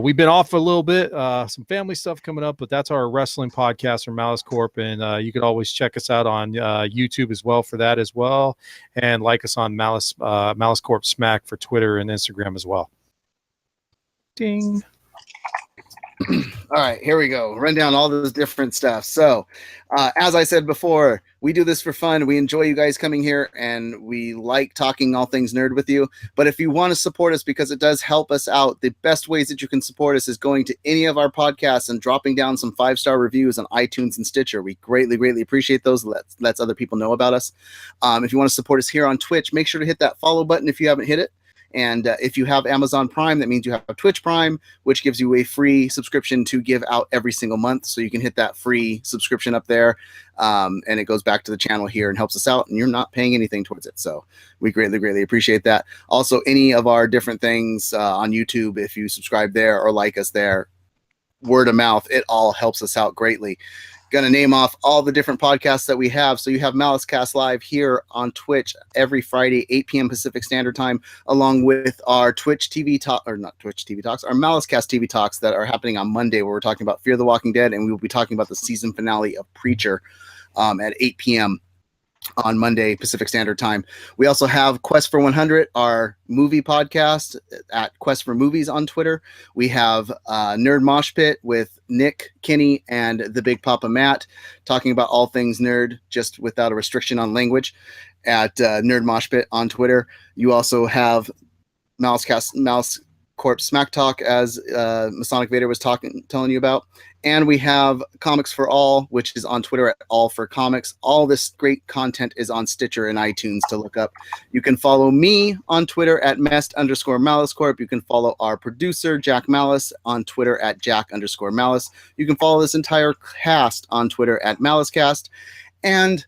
We've been off for a little bit, some family stuff coming up, but that's our wrestling podcast from Malice Corp. And you can always check us out on YouTube as well for that as well. And like us on Malice Corp Smack for Twitter and Instagram as well. Ding. All right, here we go. Run down all this different stuff. So, as I said before, we do this for fun. We enjoy you guys coming here, and we like talking all things nerd with you. But if you want to support us, because it does help us out, the best ways that you can support us is going to any of our podcasts and dropping down some 5-star reviews on iTunes and Stitcher. We greatly, greatly appreciate those. Lets other people know about us. If you want to support us here on Twitch, make sure to hit that follow button if you haven't hit it. And if you have Amazon Prime, that means you have Twitch Prime, which gives you a free subscription to give out every single month. So you can hit that free subscription up there, and it goes back to the channel here and helps us out, and you're not paying anything towards it. So we greatly, greatly appreciate that. Also, any of our different things on YouTube, if you subscribe there or like us there, word of mouth, it all helps us out greatly. Going to name off all the different podcasts that we have. So you have MaliceCast Live here on Twitch every Friday, 8 p.m. Pacific Standard Time, along with our Twitch TV talk, or not Twitch TV talks, our MaliceCast TV talks that are happening on Monday, where we're talking about Fear the Walking Dead, and we will be talking about the season finale of Preacher at 8 p.m. on Monday Pacific Standard Time. We also have Quest for 100, our movie podcast at Quest for Movies on Twitter. We have Nerd Mosh Pit with Nick, Kenny, and the Big Papa Matt, talking about all things nerd, just without a restriction on language, at Nerd Mosh Pit on Twitter. You also have Malice Corp Smack Talk, as Masonic Vader was telling you about. And we have Comics for All, which is on Twitter at All for Comics. All this great content is on Stitcher and iTunes to look up. You can follow me on Twitter at Mest_MaliceCorp. You can follow our producer, Jack Malice, on Twitter at Jack_Malice. You can follow this entire cast on Twitter at MaliceCast. And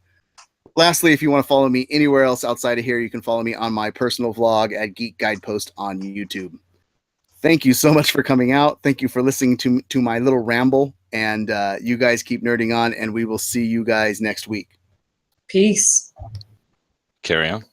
lastly, if you want to follow me anywhere else outside of here, you can follow me on my personal vlog at Geek Guidepost on YouTube. Thank you so much for coming out. Thank you for listening to my little ramble. And you guys keep nerding on, and we will see you guys next week. Peace. Carry on.